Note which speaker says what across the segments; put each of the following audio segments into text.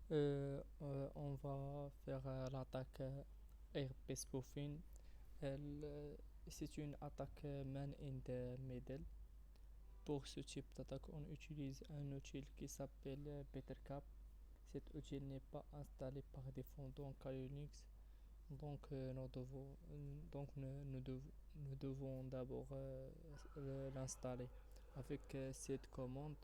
Speaker 1: On va faire l'attaque AirP Spoofing. C'est une attaque man in the middle. Pour ce type d'attaque, on utilise un outil qui s'appelle Bettercap. Cet outil n'est pas installé par défaut dans Kali Linux, donc nous devons d'abord l'installer avec cette commande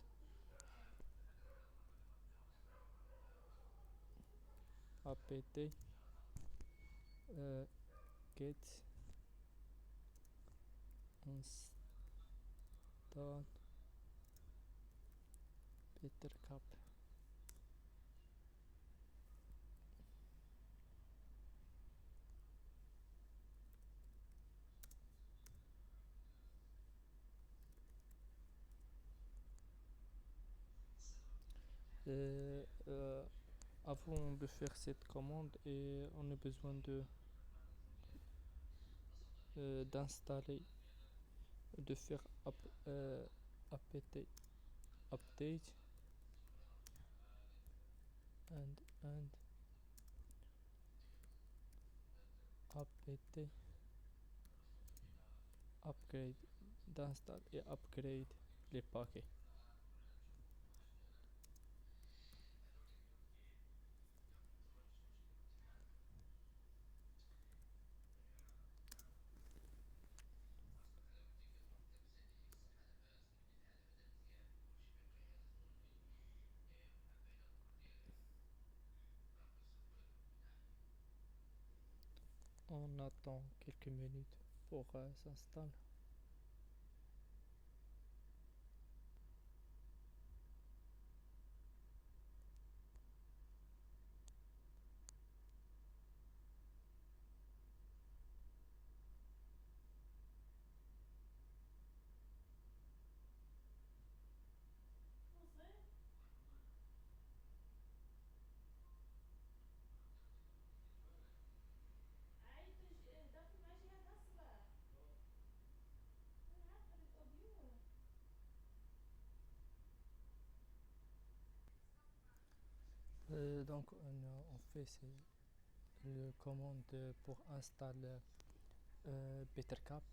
Speaker 1: apt get install Bettercap. Euh, euh, Avant de faire cette commande, on a besoin d'installer, de faire apt update and apt upgrade, d'installer et upgrade les paquets. On attend quelques minutes pour s'installer. Donc on fait le commande pour installer Bettercap.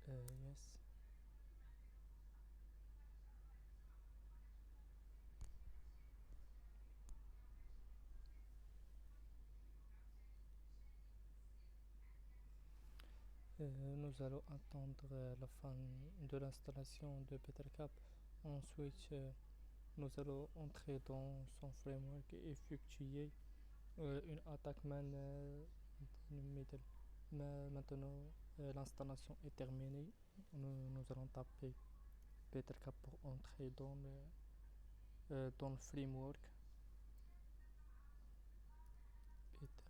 Speaker 1: Yes. Nous allons attendre la fin de l'installation de Bettercap. Ensuite, nous allons entrer dans son framework et effectuer une attaque man in the middle. Maintenant, l'installation est terminée. Nous allons taper Bettercap pour entrer dans le framework. Better.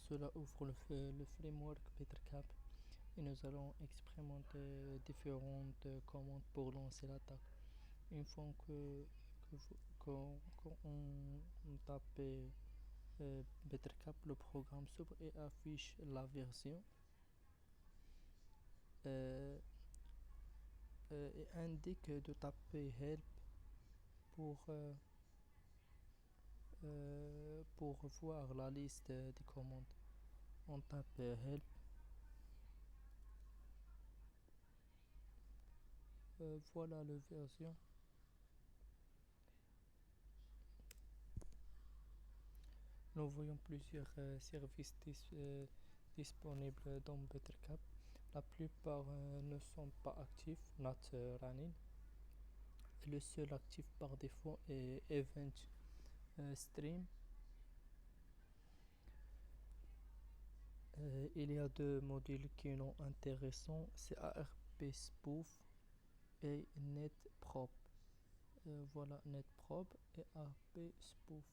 Speaker 1: Cela ouvre le framework Bettercap et nous allons expérimenter différentes commandes pour lancer l'attaque. Une fois qu'on tape Bettercap, le programme s'ouvre et affiche la version et indique de taper Help pour, pour voir la liste des commandes. On tape Help. Voilà la version. Nous voyons plusieurs services disponibles dans Bettercap. La plupart ne sont pas actifs, not running. Le seul actif par défaut est Event Stream. Il y a deux modules qui sont intéressants, c'est ARP Spoof et NetProp. Voilà NetProp et ARP Spoof.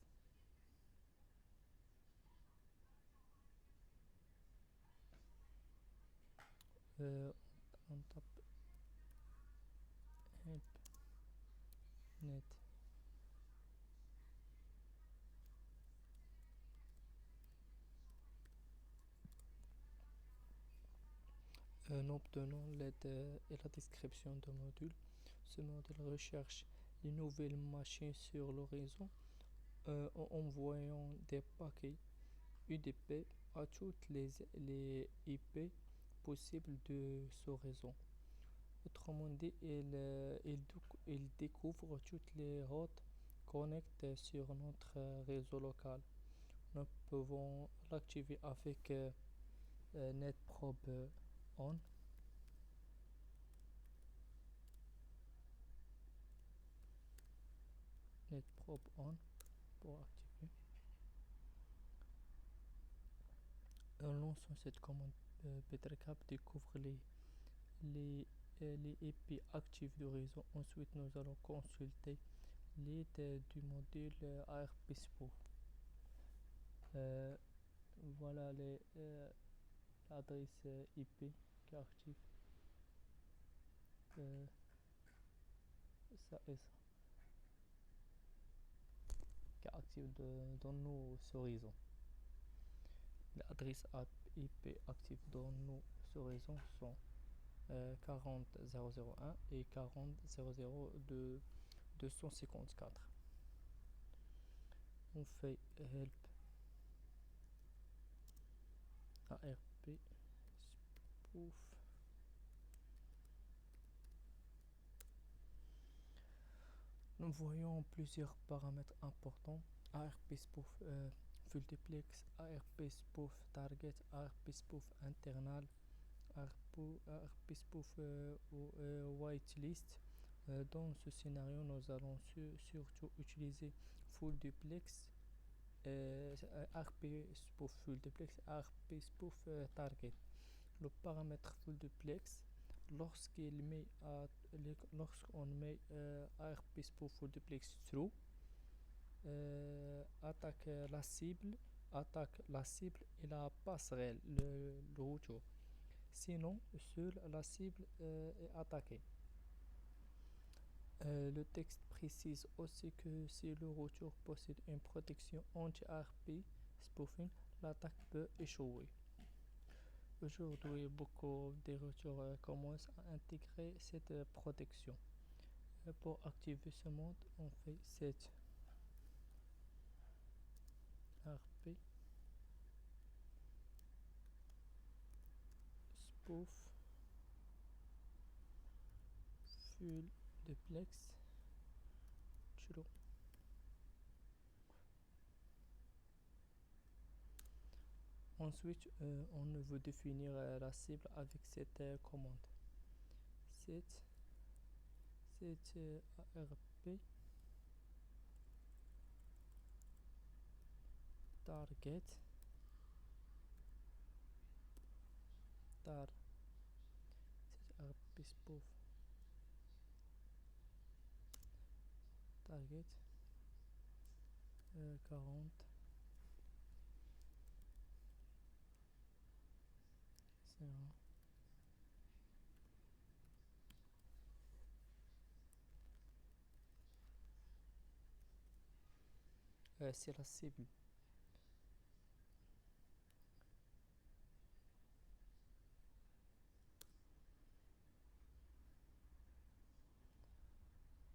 Speaker 1: On tape help net. Nous obtenons l'aide et la description du module. Ce module recherche les nouvelles machines sur le réseau en envoyant des paquets UDP à toutes les IP possibles de ce réseau. Autrement dit, il découvre toutes les routes connectées sur notre réseau local. Nous pouvons l'activer avec NetProp on. NetProp on pour activer. En lançant cette commande, Petercap découvre les IP actifs du réseau. Ensuite, nous allons consulter l'aide du module ARP Spoof. Voilà l'adresse IP qui est active. Ça et ça. Qui est active dans nos horizons. L'adresse IP active dans nos horizons sont 40001 et 4002254. On fait help ARP Spoof. Nous voyons plusieurs paramètres importants. ARP Spoof Full Duplex, ARP Spoof Target, ARP Spoof Internal, ARP Spoof Whitelist. Dans ce scénario, nous allons surtout utiliser Full Duplex, ARP Spoof Full Duplex, ARP Spoof Target. Le paramètre Full Duplex, lorsqu'on met ARP Spoof Full Duplex True, attaque la cible et la passerelle, le retour. Sinon, seule la cible est attaquée. Le texte précise aussi que si le retour possède une protection anti-ARP spoofing, l'attaque peut échouer. Aujourd'hui, beaucoup de routeurs commencent à intégrer cette protection. Pour activer ce mode, on fait set ARP Spoof Full Duplex True. Ensuite, on veut définir la cible avec cette commande. Set ARP target set ARP spoof target 40 0. C'est la cible.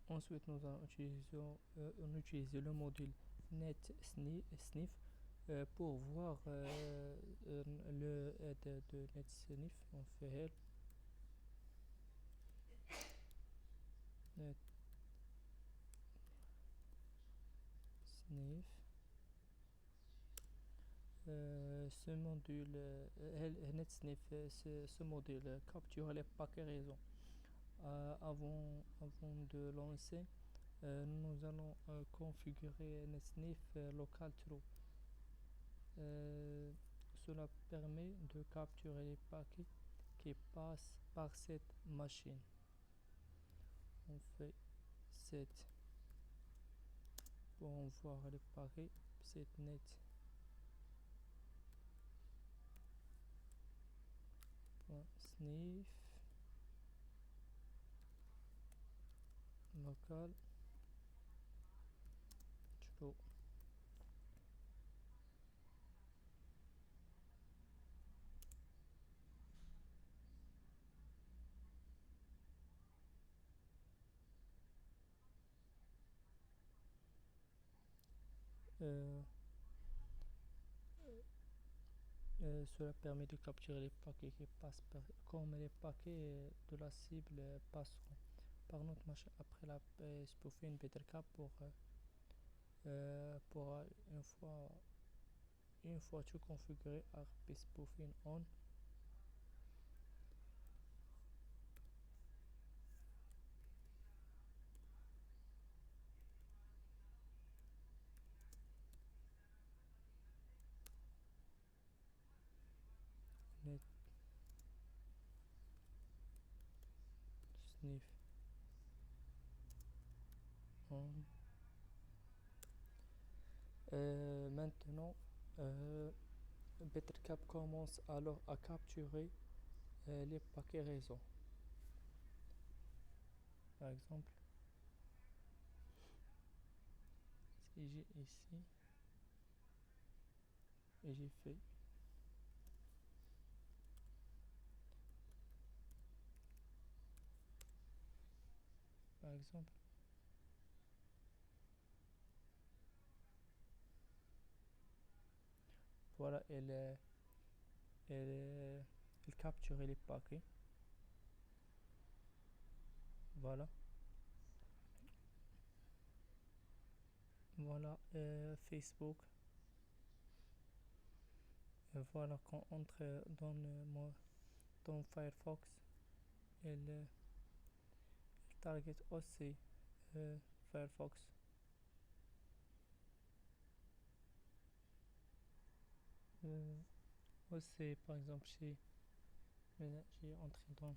Speaker 1: Ensuite, nous allons utiliser le module NetSniff pour voir le aide de NetSniff. On fait help NetSniff. Ce module NetSniff, ce module capture les paquets réseau. Avant de lancer, nous allons configurer NetSniff local true. Cela permet de capturer les paquets qui passent par cette machine. on fait set pour voir les paquets, set net .sniff local true. Euh, Cela permet de capturer les paquets qui passent comme les paquets de la cible passeront par notre machine après la spoofing Bettercap pour une fois tout configuré, RP spoofing on. Net sniff on. Maintenant, Bettercap commence alors à capturer les paquets réseau. Par exemple, si j'ai ici et j'ai fait par exemple, voilà, elle capture les paquets. Voilà, voilà, Facebook. Et voilà, quand on entre dans Firefox, elle target aussi Firefox. Aussi, par exemple, j'ai entré dans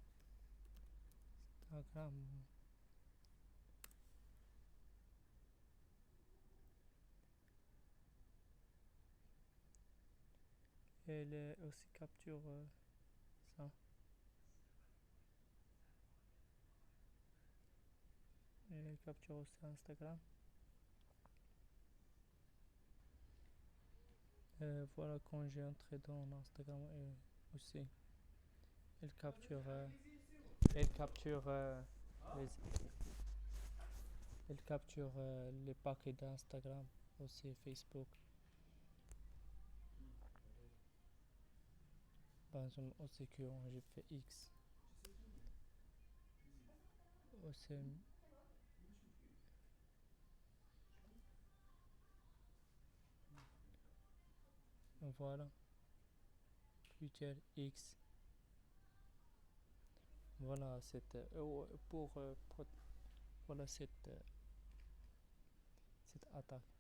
Speaker 1: Instagram. Elle aussi capture ça. Elle capture aussi Instagram. Voilà, quand j'ai entré dans Instagram aussi, elle capture, elle capture, les, elle capture les paquets d'Instagram, aussi Facebook. Par exemple, aussi quand j'ai fait X, aussi, voilà, Twitter X. Voilà, voilà cette attaque.